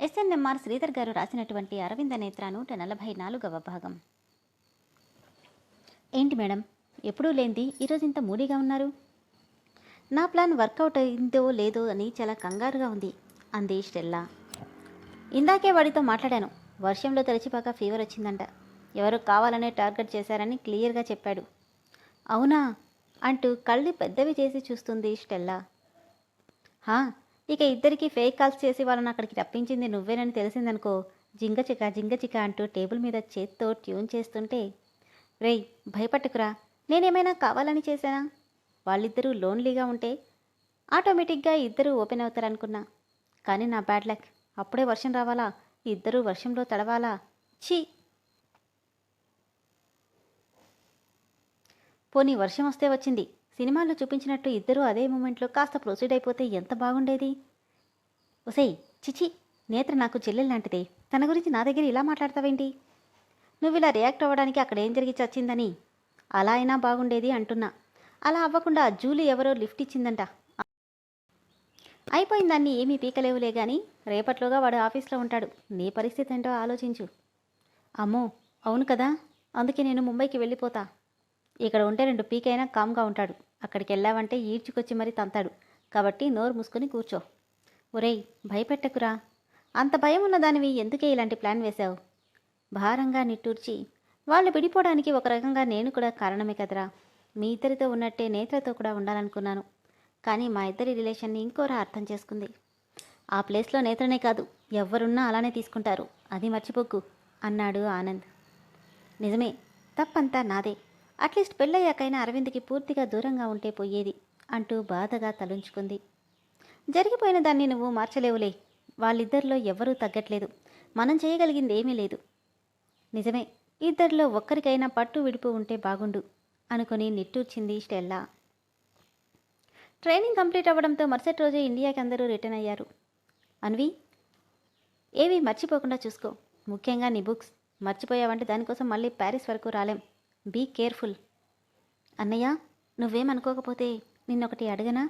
SNMR Sridhar గారు రాసినటువంటి అరవింద నేత్ర 144వ భాగం. ఏంటి మేడం, ఎప్పుడూ లేంది ఈరోజు ఇంత మూడీగా ఉన్నారు? నా ప్లాన్ వర్కౌట్ అయిందో లేదో అని చాలా కంగారుగా ఉంది అంది స్టెల్లా. ఇందాకే వాడితో మాట్లాడాను. వర్షంలో తడిచిపాక ఫీవర్ వచ్చిందంట. ఎవరు కావాలనే టార్గెట్ చేశారని క్లియర్గా చెప్పాడు. అవునా అంటూ కళ్ళు పెద్దవి చేసి చూస్తుంది స్టెల్లా. హా, ఇక ఇద్దరికి ఫేక్ కాల్స్ చేసి వాళ్ళని అక్కడికి రప్పించింది నువ్వేనని తెలిసిందనుకో, జింగచిక అంటూ టేబుల్ మీద చేత్తో ట్యూన్ చేస్తుంటే, రేయ్ భయపట్టుకురా, నేనేమైనా కావాలని చేశానా? వాళ్ళిద్దరూ లోన్లీగా ఉంటే ఆటోమేటిక్గా ఇద్దరూ ఓపెన్ అవుతారనుకున్నా. కానీ నా బ్యాడ్ లక్, అప్పుడే వర్షం రావాలా, ఇద్దరూ వర్షంలో తడవాలా? ఛీ! పోనీ వర్షం వస్తే వచ్చింది, సినిమాల్లో చూపించినట్టు ఇద్దరూ అదే మూమెంట్లో కాస్త ప్రొసీడ్ అయిపోతే ఎంత బాగుండేది. ఒసేయ్ చిచి, నేత్ర నాకు చెల్లెల్లాంటిదే, తన గురించి నా దగ్గర ఇలా మాట్లాడతావేంటి? నువ్వు ఇలా రియాక్ట్ అవ్వడానికి అక్కడ ఏం జరిగి చచ్చిందని? అలా అయినా బాగుండేది అంటున్నా. అలా అవ్వకుండా జూలీ ఎవరో లిఫ్ట్ ఇచ్చిందంట. అయిపోయిందాన్ని ఏమీ పీకలేవులే గాని, రేపట్లోగా వాడు ఆఫీస్లో ఉంటాడు. నీ పరిస్థితి ఏంటో ఆలోచించు. అమ్మో అవును కదా, అందుకే నేను ముంబైకి వెళ్ళిపోతా. ఇక్కడ ఉంటే 2 పీకైనా కామ్గా ఉంటాడు. అక్కడికి వెళ్ళావంటే ఈడ్చుకొచ్చి మరీ తంతాడు. కాబట్టి నోరు మూసుకొని కూర్చో. ఒరేయ్ భయపెట్టకురా, అంత భయం ఉన్న దానివి ఎందుకే ఇలాంటి ప్లాన్ వేశావు? భారంగా నిట్టూర్చి, వాళ్ళు విడిపోవడానికి ఒక రకంగా నేను కూడా కారణమే కదరా. మీ ఇద్దరితో ఉన్నట్టే నేత్రతో కూడా ఉండాలనుకున్నాను. కానీ మా ఇద్దరి రిలేషన్ని ఇంకోరా అర్థం చేసుకుంది. ఆ ప్లేస్లో నేత్రనే కాదు, ఎవరున్నా అలానే తీసుకుంటారు, అది మర్చిపోకు అన్నాడు ఆనంద్. నిజమే, తప్పంతా నాదే. అట్లీస్ట్ పెళ్ళయ్యాకైనా అరవింద్కి పూర్తిగా దూరంగా ఉంటే పోయేది అంటూ బాధగా తలుంచుకుంది. జరిగిపోయిన దాన్ని నువ్వు మార్చలేవులే. వాళ్ళిద్దరిలో ఎవ్వరూ తగ్గట్లేదు. మనం చేయగలిగింది ఏమీ లేదు. నిజమే, ఇద్దరిలో ఒక్కరికైనా పట్టు విడిపు ఉంటే బాగుండు అనుకుని నిట్టూర్చింది స్టెల్లా. ట్రైనింగ్ కంప్లీట్ అవ్వడంతో మరుసటి రోజే ఇండియాకి అందరూ రిటర్న్ అయ్యారు. అన్వి, ఏవి మర్చిపోకుండా చూసుకో. ముఖ్యంగా నీ బుక్స్. మర్చిపోయావంటే దానికోసం మళ్ళీ ప్యారిస్ వరకు రాలేం. Be careful. అన్నయ్య, నువ్వేమనుకోకపోతే నిన్నొకటి అడగనా?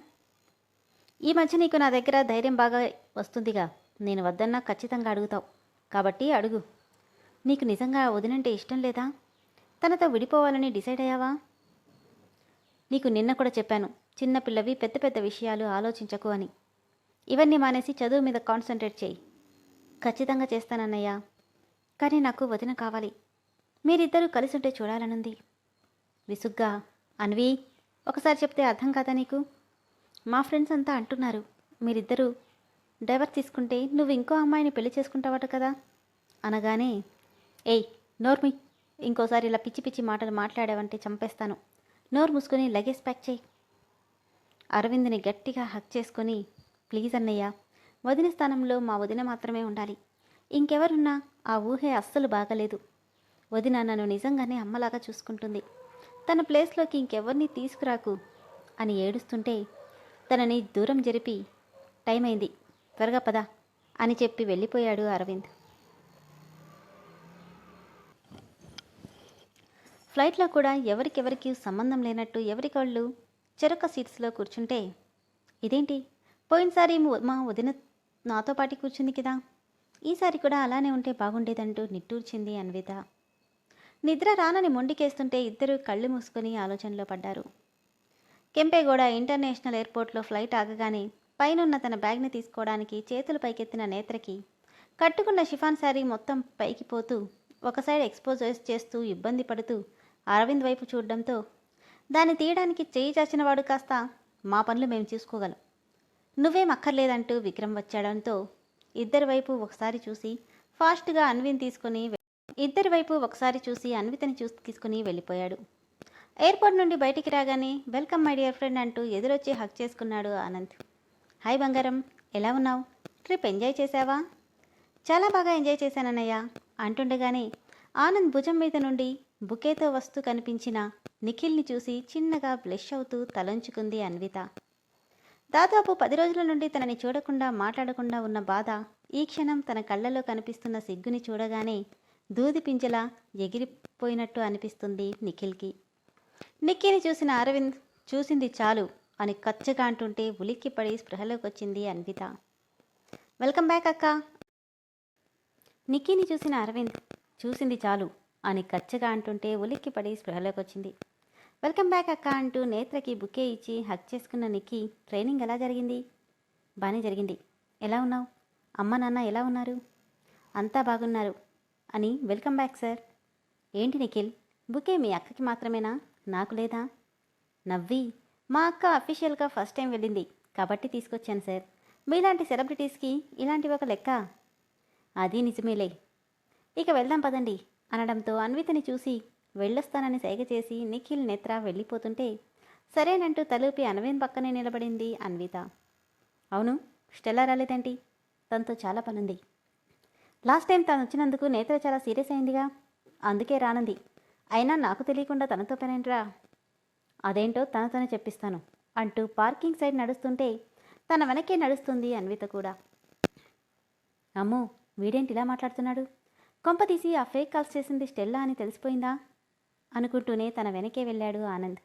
ఈ మధ్య నీకు నా దగ్గర ధైర్యం బాగా వస్తుందిగా. నేను వద్దన్నా ఖచ్చితంగా అడుగుతావు, కాబట్టి అడుగు. నీకు నిజంగా వదినంటే ఇష్టం లేదా? తనతో విడిపోవాలని డిసైడ్ అయ్యావా? నీకు నిన్న కూడా చెప్పాను, చిన్నపిల్లవి పెద్ద పెద్ద విషయాలు ఆలోచించకు అని. ఇవన్నీ మానేసి చదువు మీద కాన్సన్ట్రేట్ చేయి. ఖచ్చితంగా చేస్తానన్నయ్య, కానీ నాకు వదిన కావాలి. మీరిద్దరూ కలిసుంటే చూడాలనుంది. విసుగ్గా, అన్వి, ఒకసారి చెప్తే అర్థం కాదా నీకు? మా ఫ్రెండ్స్ అంతా అంటున్నారు, మీరిద్దరూ డైవర్స్ తీసుకుంటే నువ్వు ఇంకో అమ్మాయిని పెళ్లి చేసుకుంటావట కదా అనగానే, ఏయ్ నోర్మి, ఇంకోసారి ఇలా పిచ్చి పిచ్చి మాటలు మాట్లాడావంటే చంపేస్తాను. నోరు మూసుకొని లగేజ్ ప్యాక్ చేయి. అరవింద్ని గట్టిగా హక్ చేసుకొని, ప్లీజ్ అన్నయ్య, వదిన స్థానంలో మా వదిన మాత్రమే ఉండాలి. ఇంకెవరున్నా ఆ ఊహే అస్సలు బాగలేదు. వదిన నన్ను నిజంగానే అమ్మలాగా చూసుకుంటుంది. తన ప్లేస్లోకి ఇంకెవరిని తీసుకురాకు అని ఏడుస్తుంటే తనని దూరం జరిపి, టైం అయింది, త్వరగా పద అని చెప్పి వెళ్ళిపోయాడు అరవింద్. ఫ్లైట్లో కూడా ఎవరికెవరికి సంబంధం లేనట్టు ఎవరికాళ్ళు చెరొక సీట్స్లో కూర్చుంటే, ఇదేంటి, పోయినసారి మా వదిన నాతో పాటు కూర్చుంది కదా, ఈసారి కూడా అలానే ఉంటే బాగుండేదంటూ నిట్టూర్చింది అన్విత. నిద్ర రానని మొండికేస్తుంటే ఇద్దరూ కళ్ళు మూసుకొని ఆలోచనలో పడ్డారు. కెంపేగౌడ ఇంటర్నేషనల్ ఎయిర్పోర్ట్లో ఫ్లైట్ ఆగగానే పైనున్న తన బ్యాగ్ని తీసుకోవడానికి చేతులు పైకెత్తిన నేత్రకి కట్టుకున్న షిఫాన్ శారీ మొత్తం పైకి పోతూ ఒక సైడ్ ఎక్స్పోజ్ చేస్తూ ఇబ్బంది పడుతూ అరవింద్ వైపు చూడడంతో, దాన్ని తీయడానికి చేయి చాచినవాడు కాస్త, మా పనులు మేము చూసుకోగలం, నువ్వేం అక్కర్లేదంటూ విక్రమ్ వచ్చాడంతో ఇద్దరి వైపు ఒకసారి చూసి ఫాస్ట్గా అన్వితని తీసుకుని వెళ్ళిపోయాడు. ఎయిర్పోర్ట్ నుండి బయటికి రాగానే వెల్కమ్ మై డియర్ ఫ్రెండ్ అంటూ ఎదురొచ్చి హక్ చేసుకున్నాడు ఆనంద్. హాయ్ బంగారం, ఎలా ఉన్నావు? ట్రిప్ ఎంజాయ్ చేశావా? చాలా బాగా ఎంజాయ్ చేశానన్నయ్య అంటుండగానే ఆనంద్ భుజం మీద నుండి బుకేతో వస్తూ కనిపించిన నిఖిల్ని చూసి చిన్నగా బ్లష్ అవుతూ తలంచుకుంది అన్విత. దాదాపు 10 రోజుల నుండి తనని చూడకుండా మాట్లాడకుండా ఉన్న బాధ ఈ క్షణం తన కళ్ళలో కనిపిస్తున్న సిగ్గుని చూడగానే దూది పింజలా ఎగిరిపోయినట్టు అనిపిస్తుంది నిఖిల్కి. నిక్కీని చూసిన అరవింద్, చూసింది చాలు అని కచ్చగా అంటుంటే ఉలిక్కిపడి స్పృహలోకి వచ్చింది అన్విత. వెల్కమ్ బ్యాక్ అక్క నిక్కీని చూసిన అరవింద్ చూసింది చాలు అని కచ్చగా అంటుంటే ఉలిక్కిపడి స్పృహలోకి వచ్చింది. వెల్కమ్ బ్యాక్ అక్క అంటూ నేత్రకి బుకే ఇచ్చి హక్ చేసుకున్న నిక్కీ, ట్రైనింగ్ ఎలా జరిగింది? బాగానే జరిగింది. ఎలా ఉన్నావు? అమ్మ నాన్న ఎలా ఉన్నారు? అంతా బాగున్నారు అని. Welcome back sir. ఏంటి నిఖిల్, బుకే మీ అక్కకి మాత్రమేనా, నాకు లేదా? నవ్వి, మా అక్క అఫీషియల్గా ఫస్ట్ టైం వెళ్ళింది కాబట్టి తీసుకొచ్చాను సార్. మీలాంటి సెలబ్రిటీస్కి ఇలాంటివి ఒక లెక్క. అది నిజమేలే. ఇక వెళ్దాం పదండి అనడంతో అన్వితని చూసి వెళ్ళొస్తానని సైగ చేసి నిఖిల్ నేత్ర వెళ్ళిపోతుంటే సరేనంటూ తలూపి అన్విత్ పక్కనే నిలబడింది అన్విత. అవును, స్టెల్లా రాలేదేంటి? తనతో చాలా పనుంది. లాస్ట్ టైం తను వచ్చినందుకు నేత్ర చాలా సీరియస్ అయిందిగా, అందుకే రానంది. అయినా నాకు తెలియకుండా తనతో పనేంట్రా? అదేంటో తనతోనే చెప్పిస్తాను అంటూ పార్కింగ్ సైడ్ నడుస్తుంటే తన వెనకే నడుస్తుంది అన్విత కూడా. అమ్మో, వీడేంటి ఇలా మాట్లాడుతున్నాడు? కొంపతీసి ఆ ఫేక్ కాల్స్ చేసింది స్టెల్లా అని తెలిసిపోయిందా అనుకుంటూనే తన వెనకే వెళ్ళాడు ఆనంద్.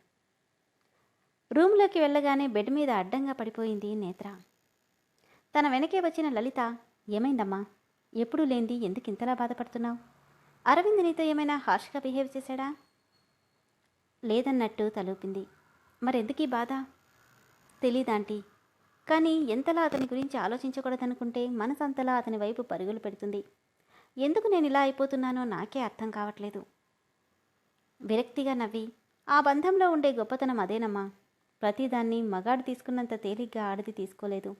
రూమ్లోకి వెళ్ళగానే బెడ్ మీద అడ్డంగా పడిపోయింది నేత్ర. తన వెనకే వచ్చిన లలిత, ఏమైందమ్మా, ఎప్పుడూ లేంది ఎందుకు ఇంతలా బాధపడుతున్నావు? అరవింద్ నీతో ఏమైనా హార్ష్గా బిహేవ్ చేశాడా? లేదన్నట్టు తలూపింది. మరెందుకీ బాధ? తెలీదాంటీ, కానీ ఎంతలా అతని గురించి ఆలోచించకూడదనుకుంటే మనసంతలా అతని వైపు పరుగులు పెడుతుంది. ఎందుకు నేను ఇలా అయిపోతున్నానో నాకే అర్థం కావట్లేదు. విరక్తిగా నవ్వి, ఆ బంధంలో ఉండే గొప్పతనం అదేనమ్మా. ప్రతిదాన్ని మగాడు తీసుకున్నంత తేలిగ్గా ఆడది తీసుకోలేదు.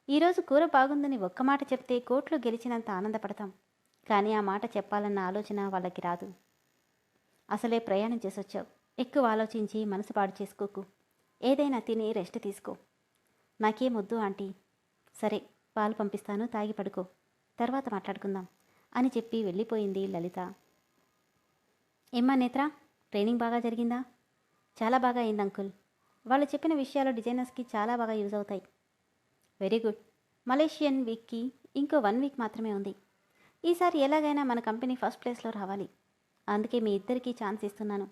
ఈరోజు కూర బాగుందని ఒక్క మాట చెప్తే కోట్లు గెలిచినంత ఆనందపడతాం, కానీ ఆ మాట చెప్పాలన్న ఆలోచన వాళ్ళకి రాదు. అసలే ప్రయాణం చేసొచ్చావు, ఎక్కువ ఆలోచించి మనసు పాడు చేసుకోకు. ఏదైనా తిని రెస్ట్ తీసుకో. నాకేమొద్దు ఆంటీ. సరే, పాలు పంపిస్తాను, తాగి పడుకో, తర్వాత మాట్లాడుకుందాం అని చెప్పి వెళ్ళిపోయింది లలిత. ఏమ్మా నేత్ర, ట్రైనింగ్ బాగా జరిగిందా? చాలా బాగా అయింది అంకుల్. వాళ్ళు చెప్పిన విషయాలు డిజైనర్స్కి చాలా బాగా యూజ్ అవుతాయి. Very good. మలేషియన్ వీక్కి ఇంకో 1 వీక్ మాత్రమే ఉంది. ఈసారి ఎలాగైనా మన కంపెనీ ఫస్ట్ ప్లేస్లో రావాలి. అందుకే మీ ఇద్దరికీ ఛాన్స్ ఇస్తున్నాను.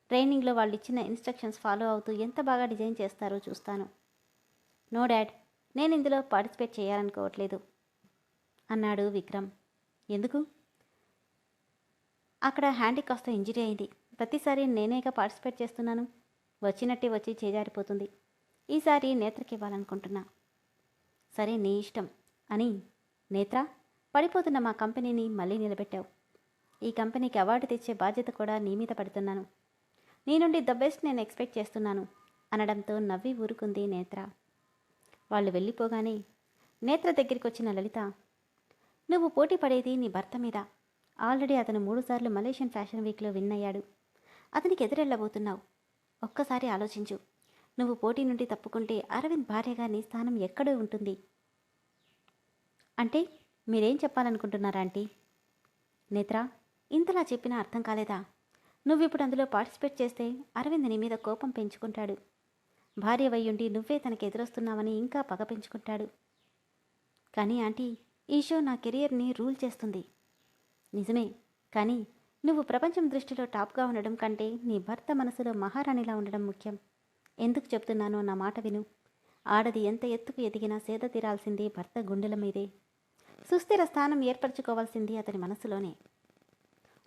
ట్రైనింగ్లో వాళ్ళు ఇచ్చిన ఇన్స్ట్రక్షన్స్ ఫాలో అవుతూ ఎంత బాగా డిజైన్ చేస్తారో చూస్తాను. నో డాడ్, నేను ఇందులో పార్టిసిపేట్ చేయాలనుకోవట్లేదు అన్నాడు విక్రమ్. ఎందుకు? అక్కడ హ్యాండ్కి కాస్త ఇంజరీ అయింది. ప్రతిసారి నేనేగా పార్టిసిపేట్ చేస్తున్నాను. వచ్చినట్టే వచ్చి చేజారిపోతుంది. ఈసారి నేత్రకి ఇవ్వాలనుకుంటున్నా. సరే, నీ ఇష్టం అని. నేత్ర, పడిపోతున్న మా కంపెనీని మళ్ళీ నిలబెట్టావు. ఈ కంపెనీకి అవార్డు తెచ్చే బాధ్యత కూడా నీ మీద పడుతున్నాను. నీ నుండి ద బెస్ట్ నేను ఎక్స్పెక్ట్ చేస్తున్నాను అనడంతో నవ్వి ఊరుకుంది నేత్ర. వాళ్ళు వెళ్ళిపోగానే నేత్ర దగ్గరికి వచ్చిన లలిత, నువ్వు పోటీ పడేది నీ భర్త మీద. ఆల్రెడీ అతను 3 సార్లు మలేషియన్ ఫ్యాషన్ వీక్లో విన్ అయ్యాడు. అతనికి ఎదురెళ్ళబోతున్నావు. ఒక్కసారి ఆలోచించు. నువ్వు పోటీ నుండి తప్పుకుంటే అరవింద్ భార్యగా నీ స్థానం ఎక్కడో ఉంటుంది. అంటే మీరేం చెప్పాలనుకుంటున్నారా ఆంటీ? నేత్ర, ఇంతలా చెప్పినా అర్థం కాలేదా? నువ్విప్పుడు అందులో పార్టిసిపేట్ చేస్తే అరవింద్ నీ మీద కోపం పెంచుకుంటాడు. భార్య వయ్యుండి నువ్వే తనకి ఎదురొస్తున్నావని ఇంకా పగ పెంచుకుంటాడు. కానీ ఆంటీ, ఈ షో నా కెరియర్ని రూల్ చేస్తుంది. నిజమే, కానీ నువ్వు ప్రపంచం దృష్టిలో టాప్గా ఉండడం కంటే నీ భర్త మనసులో మహారాణిలా ఉండడం ముఖ్యం. ఎందుకు చెప్తున్నానో నా మాట విను. ఆడది ఎంత ఎత్తుకు ఎదిగినా సేద తీరాల్సింది భర్త గుండెల మీదే. సుస్థిర స్థానం ఏర్పరచుకోవాల్సింది అతని మనసులోనే.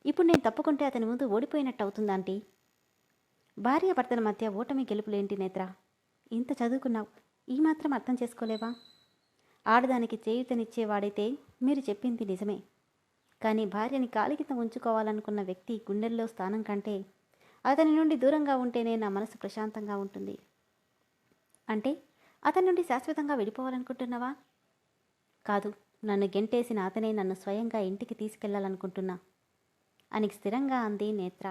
ఇప్పుడు నేను తప్పుకుంటే అతని ముందు ఓడిపోయినట్టు అవుతుందాంటీ. భార్యాభర్తల మధ్య ఓటమి గెలుపులేంటి నేత్ర? ఇంత చదువుకున్నావు, ఈ మాత్రం అర్థం చేసుకోలేవా? ఆడదానికి చేయూతనిచ్చేవాడైతే మీరు చెప్పింది నిజమే. కానీ భార్యని కాలి కింద ఉంచుకోవాలనుకున్న వ్యక్తి గుండెల్లో స్థానం కంటే అతని నుండి దూరంగా ఉంటేనే నా మనసు ప్రశాంతంగా ఉంటుంది. అంటే అతని నుండి శాశ్వతంగా విడిపోవాలనుకుంటున్నావా? కాదు, నన్ను గెంటేసిన అతనే నన్ను స్వయంగా ఇంటికి తీసుకెళ్లాలనుకుంటున్నా అని స్థిరంగా అంది నేత్ర.